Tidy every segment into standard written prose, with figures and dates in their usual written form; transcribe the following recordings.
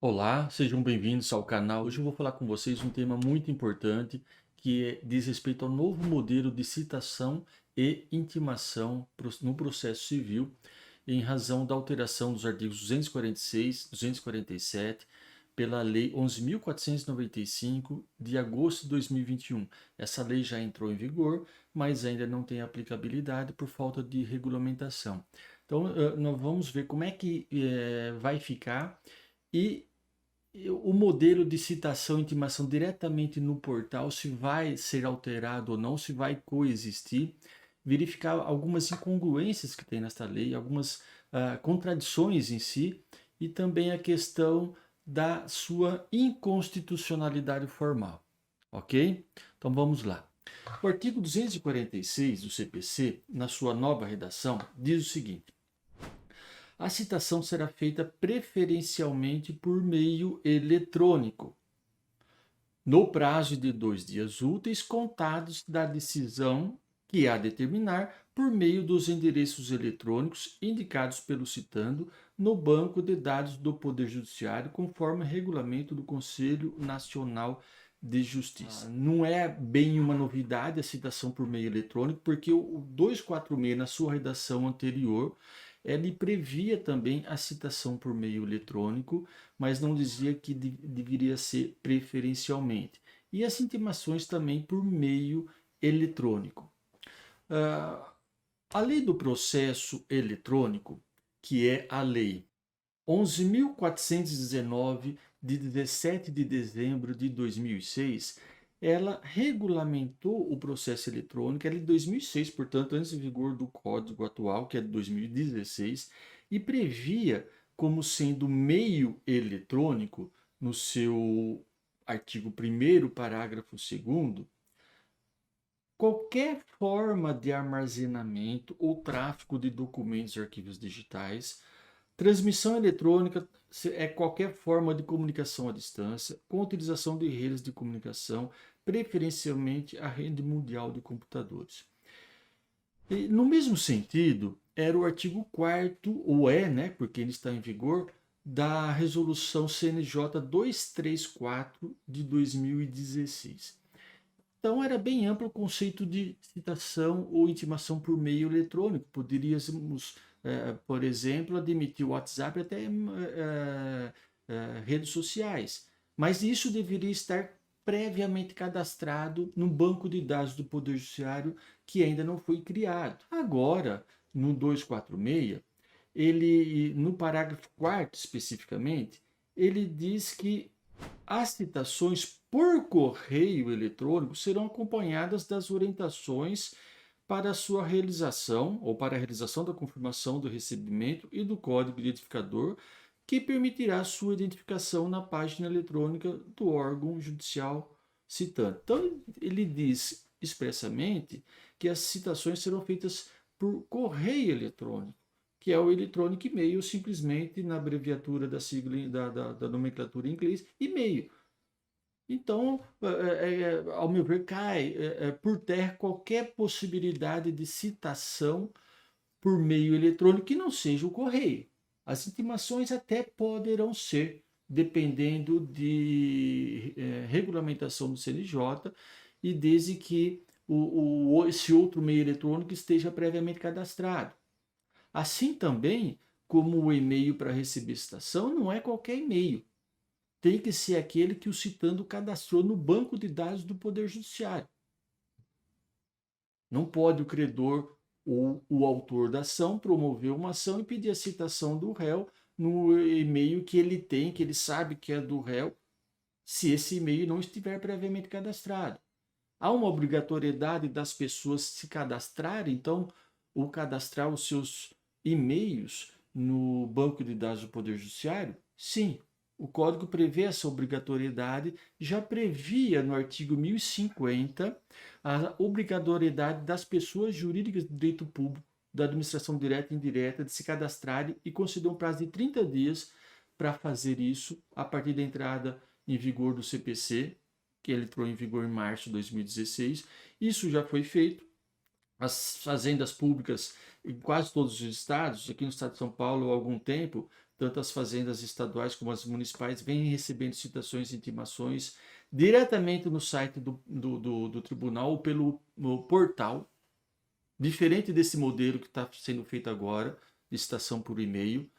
Olá, sejam bem-vindos ao canal. Hoje eu vou falar com vocês um tema muito importante diz respeito ao novo modelo de citação e intimação no processo civil, em razão da alteração dos artigos 246, 247 pela Lei 11.495 de agosto de 2021. Essa lei já entrou em vigor, mas ainda não tem aplicabilidade por falta de regulamentação. Então, nós vamos ver como é que vai ficar e o modelo de citação e intimação diretamente no portal, se vai ser alterado ou não, se vai coexistir, verificar algumas incongruências que tem nesta lei, algumas contradições em si, e também a questão da sua inconstitucionalidade formal. Ok? Então vamos lá. O artigo 246 do CPC, na sua nova redação, diz o seguinte: a citação será feita preferencialmente por meio eletrônico, no prazo de 2 dias úteis contados da decisão que a determinar por meio dos endereços eletrônicos indicados pelo citando no banco de dados do Poder Judiciário, conforme regulamento do Conselho Nacional de Justiça. Não é bem uma novidade a citação por meio eletrônico, porque o 246, na sua redação anterior, ele previa também a citação por meio eletrônico, mas não dizia que deveria ser preferencialmente. E as intimações também por meio eletrônico. A lei do processo eletrônico, que é a lei 11.419, de 17 de dezembro de 2006, ela regulamentou o processo eletrônico, ela é de 2006, portanto, antes do vigor do Código atual, que é de 2016, e previa como sendo meio eletrônico, no seu artigo 1º, parágrafo 2º, qualquer forma de armazenamento ou tráfego de documentos e arquivos digitais. Transmissão eletrônica é qualquer forma de comunicação à distância, com utilização de redes de comunicação, preferencialmente a rede mundial de computadores. E, no mesmo sentido, era o artigo 4º, ou né, porque ele está em vigor, da resolução CNJ 234 de 2016. Então era bem amplo o conceito de citação ou intimação por meio eletrônico. Poderíamos, por exemplo, admitir o WhatsApp até redes sociais. Mas isso deveria estar previamente cadastrado no banco de dados do Poder Judiciário, que ainda não foi criado. Agora, no 246, ele, no parágrafo 4º especificamente, ele diz que as citações por correio eletrônico serão acompanhadas das orientações para a sua realização ou para a realização da confirmação do recebimento e do código identificador, que permitirá a sua identificação na página eletrônica do órgão judicial citante. Então, ele diz expressamente que as citações serão feitas por correio eletrônico, que é o electronic mail, simplesmente na abreviatura da sigla da nomenclatura em inglês, e-mail. Então, ao meu ver, cai por terra qualquer possibilidade de citação por meio eletrônico que não seja o correio. As intimações até poderão ser, dependendo de regulamentação do CNJ, e desde que esse outro meio eletrônico esteja previamente cadastrado. Assim também, como o e-mail para receber citação não é qualquer e-mail. Tem que ser aquele que o citando cadastrou no banco de dados do Poder Judiciário. Não pode o credor ou o autor da ação promover uma ação e pedir a citação do réu no e-mail que ele tem, que ele sabe que é do réu, se esse e-mail não estiver previamente cadastrado. Há uma obrigatoriedade das pessoas se cadastrarem, então, ou cadastrar os seus e-mails no banco de dados do Poder Judiciário? Sim, o Código prevê essa obrigatoriedade, já previa no artigo 1050 a obrigatoriedade das pessoas jurídicas de direito público, da administração direta e indireta, de se cadastrarem e conceder um prazo de 30 dias para fazer isso a partir da entrada em vigor do CPC, que ele entrou em vigor em março de 2016. Isso já foi feito. As fazendas públicas em quase todos os estados, aqui no estado de São Paulo há algum tempo, tanto as fazendas estaduais como as municipais vêm recebendo citações e intimações diretamente no site do tribunal ou pelo no portal, diferente desse modelo que está sendo feito agora, de citação por e-mail.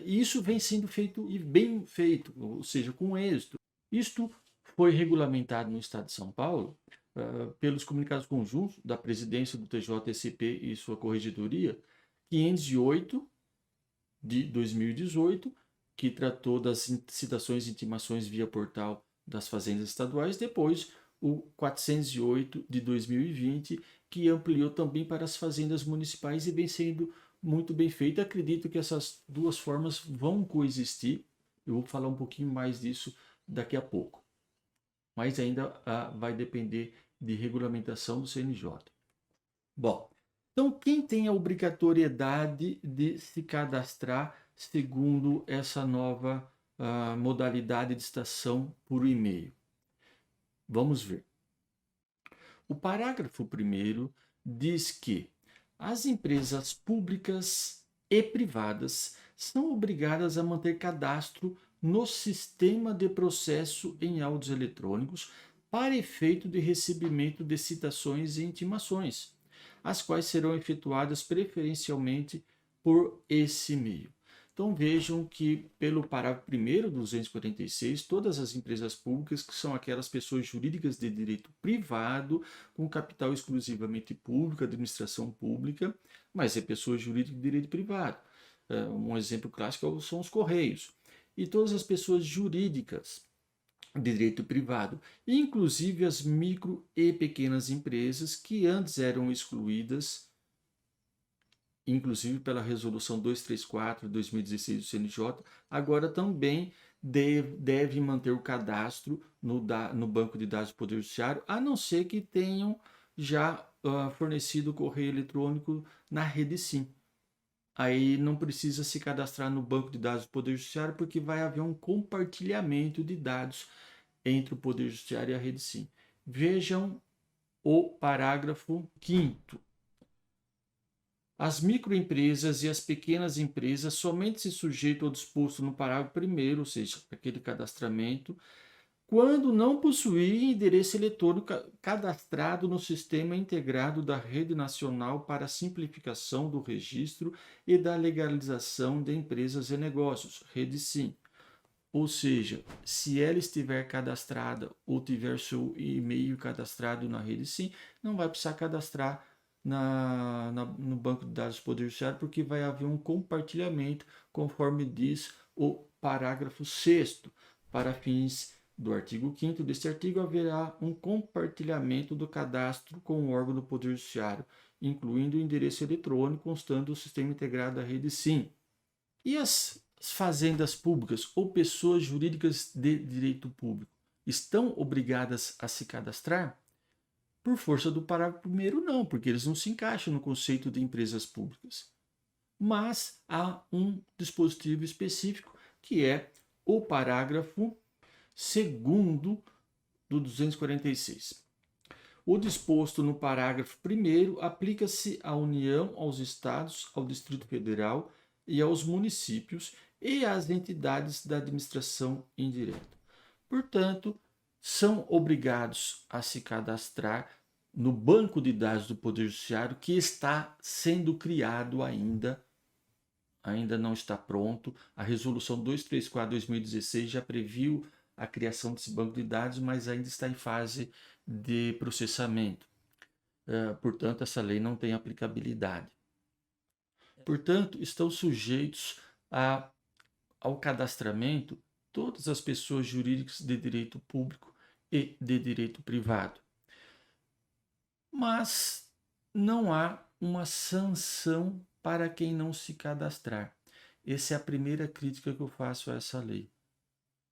E isso vem sendo feito e bem feito, ou seja, com êxito. Isto foi regulamentado no Estado de São Paulo pelos comunicados conjuntos da presidência do TJSP e sua corregedoria, 508 de 2018, que tratou das citações e intimações via portal das fazendas estaduais, depois o 408 de 2020, que ampliou também para as fazendas municipais e vem sendo muito bem feito. Acredito que essas duas formas vão coexistir. Eu vou falar um pouquinho mais disso daqui a pouco. Mas ainda vai depender de regulamentação do CNJ. Bom, então quem tem a obrigatoriedade de se cadastrar segundo essa nova modalidade de citação por e-mail? Vamos ver. O parágrafo 1º diz que as empresas públicas e privadas são obrigadas a manter cadastro no sistema de processo em áudios eletrônicos para efeito de recebimento de citações e intimações, as quais serão efetuadas preferencialmente por esse meio. Então vejam que pelo parágrafo 1º do 246, todas as empresas públicas, que são aquelas pessoas jurídicas de direito privado, com capital exclusivamente público, administração pública, mas é pessoa jurídica de direito privado. Um exemplo clássico são os Correios. E todas as pessoas jurídicas de direito privado, inclusive as micro e pequenas empresas que antes eram excluídas, inclusive pela resolução 234 de 2016 do CNJ, agora também deve manter o cadastro no banco de dados do Poder Judiciário, a não ser que tenham já fornecido o correio eletrônico na rede SIM. Aí não precisa se cadastrar no banco de dados do Poder Judiciário, porque vai haver um compartilhamento de dados entre o Poder Judiciário e a rede SIM. Vejam o parágrafo 5º. As microempresas e as pequenas empresas somente se sujeitam ao disposto no parágrafo 1º, ou seja, aquele cadastramento, quando não possuírem endereço eletrônico cadastrado no Sistema Integrado da Rede Nacional para a Simplificação do Registro e da Legalização de Empresas e Negócios, Rede SIM. Ou seja, se ela estiver cadastrada ou tiver seu e-mail cadastrado na Rede SIM, não vai precisar cadastrar no banco de dados do Poder Judiciário, porque vai haver um compartilhamento, conforme diz o parágrafo 6º. Para fins do artigo 5º deste artigo, haverá um compartilhamento do cadastro com o órgão do Poder Judiciário, incluindo o endereço eletrônico constando o sistema integrado da rede SIM. E as fazendas públicas ou pessoas jurídicas de direito público estão obrigadas a se cadastrar? Por força do parágrafo 1º, não, porque eles não se encaixam no conceito de empresas públicas. Mas há um dispositivo específico, que é o parágrafo 2º do 246. O disposto no parágrafo 1º aplica-se à União, aos Estados, ao Distrito Federal e aos municípios e às entidades da administração indireta. Portanto, são obrigados a se cadastrar no banco de dados do Poder Judiciário, que está sendo criado ainda não está pronto. A resolução 234/2016 já previu a criação desse banco de dados, mas ainda está em fase de processamento. Portanto, essa lei não tem aplicabilidade. Portanto, estão sujeitos ao cadastramento todas as pessoas jurídicas de direito público e de direito privado. Mas não há uma sanção para quem não se cadastrar. Essa é a primeira crítica que eu faço a essa lei.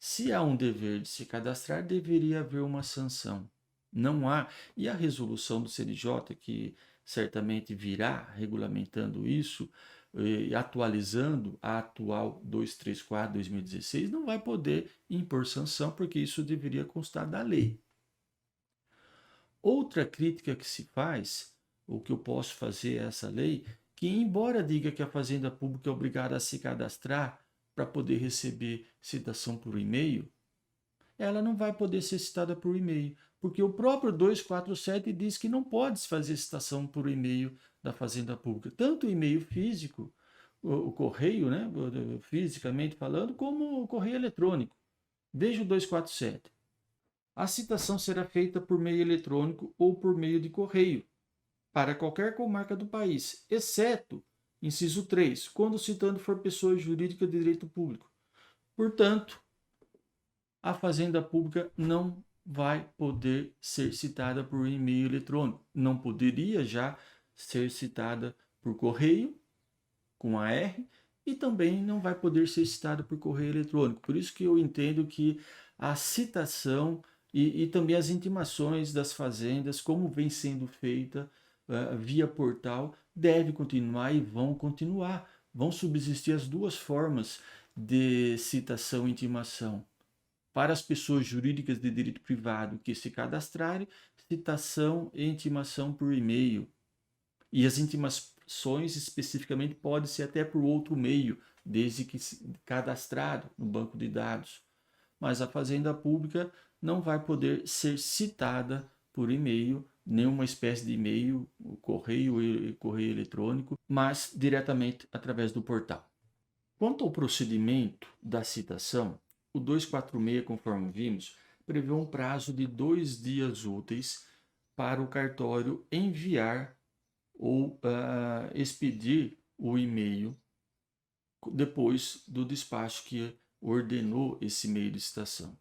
Se há um dever de se cadastrar, deveria haver uma sanção. Não há. E a resolução do CNJ, que certamente virá regulamentando isso, atualizando a atual 234/2016, não vai poder impor sanção, porque isso deveria constar da lei. Outra crítica que se faz, o que eu posso fazer a essa lei, que, embora diga que a Fazenda Pública é obrigada a se cadastrar para poder receber citação por e-mail, ela não vai poder ser citada por e-mail, porque o próprio 247 diz que não pode se fazer citação por e-mail da Fazenda Pública, tanto o e-mail físico, o correio, né, fisicamente falando, como o correio eletrônico. Veja o 247. A citação será feita por meio eletrônico ou por meio de correio, para qualquer comarca do país, exceto, inciso 3, quando citando for pessoa jurídica de direito público. Portanto, a Fazenda Pública não vai poder ser citada por e-mail eletrônico. Não poderia já ser citada por correio, com a R, e também não vai poder ser citada por correio eletrônico. Por isso que eu entendo que a citação e também as intimações das fazendas, como vem sendo feita via portal, deve continuar e vão continuar. Vão subsistir as duas formas de citação e intimação. Para as pessoas jurídicas de direito privado que se cadastrarem, citação e intimação por e-mail. E as intimações especificamente podem ser até por outro meio, desde que cadastrado no banco de dados. Mas a Fazenda Pública não vai poder ser citada por e-mail, nenhuma espécie de e-mail, correio eletrônico, mas diretamente através do portal. Quanto ao procedimento da citação, o 246, conforme vimos, prevê um prazo de 2 dias úteis para o cartório enviar ou expedir o e-mail depois do despacho que ordenou esse meio de citação.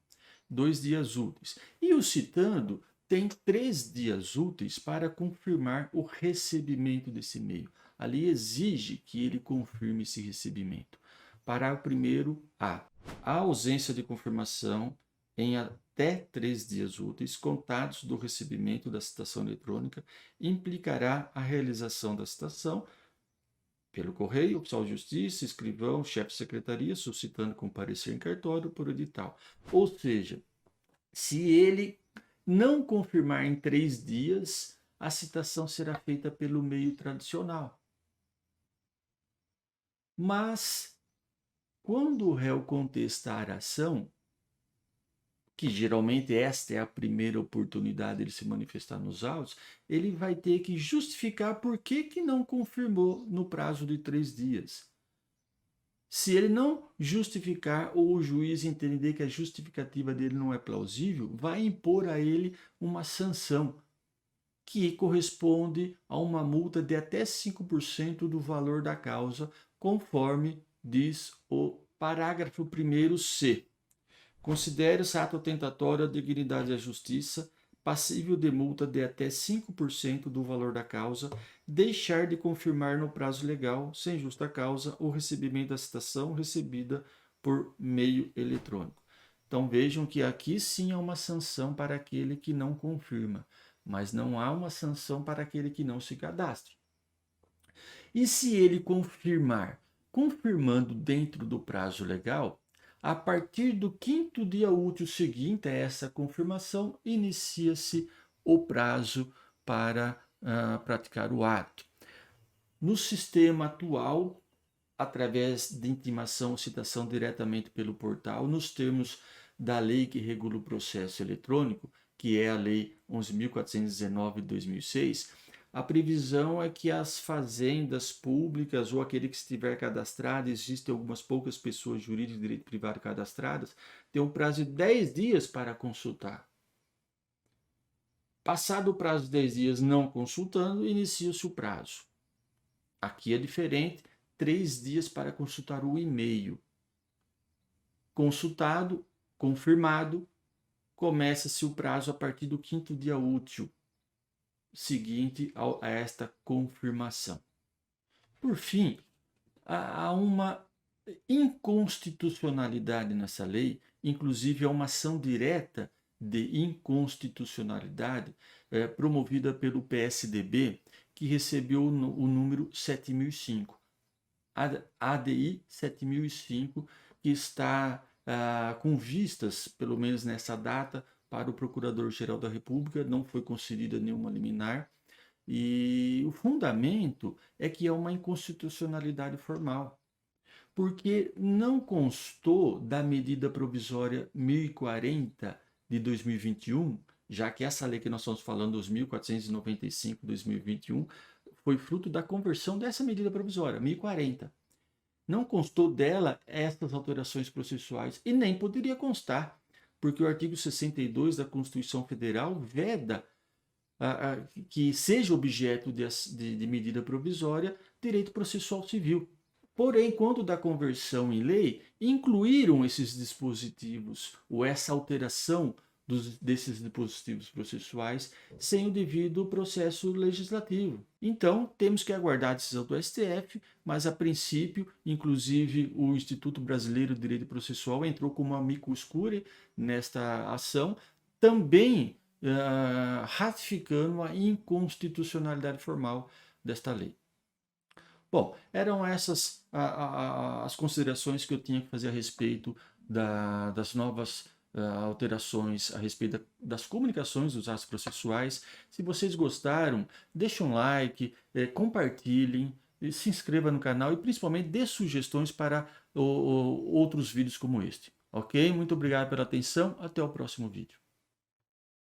2 dias úteis. E o citando tem 3 dias úteis para confirmar o recebimento desse e-mail. Ali exige que ele confirme esse recebimento. Parágrafo 1º A. A ausência de confirmação em até 3 dias úteis, contados do recebimento da citação eletrônica, implicará a realização da citação pelo correio, oficial de justiça, escrivão, chefe de secretaria, suscitando comparecer em cartório por edital. Ou seja, se ele não confirmar em 3 dias, a citação será feita pelo meio tradicional. Mas, quando o réu contestar a ação, que geralmente esta é a primeira oportunidade de se manifestar nos autos, ele vai ter que justificar por que não confirmou no prazo de 3 dias. Se ele não justificar ou o juiz entender que a justificativa dele não é plausível, vai impor a ele uma sanção, que corresponde a uma multa de até 5% do valor da causa, conforme diz o parágrafo 1º C. Considere-se ato atentatório à dignidade e à justiça, passível de multa de até 5% do valor da causa, deixar de confirmar no prazo legal, sem justa causa, o recebimento da citação recebida por meio eletrônico. Então vejam que aqui sim há uma sanção para aquele que não confirma, mas não há uma sanção para aquele que não se cadastra. E se ele confirmar, confirmando dentro do prazo legal, a partir do 5º dia útil seguinte a essa confirmação, inicia-se o prazo para praticar o ato. No sistema atual, através de intimação ou citação diretamente pelo portal, nos termos da lei que regula o processo eletrônico, que é a Lei 11.419 de 2006, a previsão é que as fazendas públicas ou aquele que estiver cadastrado, existem algumas poucas pessoas jurídicas de direito privado cadastradas, tem um prazo de 10 dias para consultar. Passado o prazo de 10 dias não consultando, inicia-se o prazo. Aqui é diferente, 3 dias para consultar o e-mail. Consultado, confirmado, começa-se o prazo a partir do 5º dia útil seguinte a esta confirmação. Por fim, há uma inconstitucionalidade nessa lei, inclusive há uma ação direta de inconstitucionalidade promovida pelo PSDB, que recebeu o número 7005, ADI 7005, que está com vistas, pelo menos nessa data, para o Procurador-Geral da República, não foi concedida nenhuma liminar, E o fundamento é que é uma inconstitucionalidade formal, porque não constou da medida provisória 1040 de 2021, já que essa lei que nós estamos falando, 2495 de 2021, foi fruto da conversão dessa medida provisória, 1040. Não constou dela essas alterações processuais e nem poderia constar, porque o artigo 62 da Constituição Federal veda que seja objeto de medida provisória direito processual civil. Porém, quando da conversão em lei, incluíram esses dispositivos ou essa alteração desses dispositivos processuais sem o devido processo legislativo. Então, temos que aguardar a decisão do STF, mas a princípio, inclusive o Instituto Brasileiro de Direito Processual entrou como amicus curiae nesta ação, também ratificando a inconstitucionalidade formal desta lei. Bom, eram essas as considerações que eu tinha que fazer a respeito das novas alterações a respeito das comunicações dos atos processuais. Se vocês gostaram, deixem um like, compartilhem, se inscreva no canal e principalmente dê sugestões para outros vídeos como este. Ok? Muito obrigado pela atenção. Até o próximo vídeo.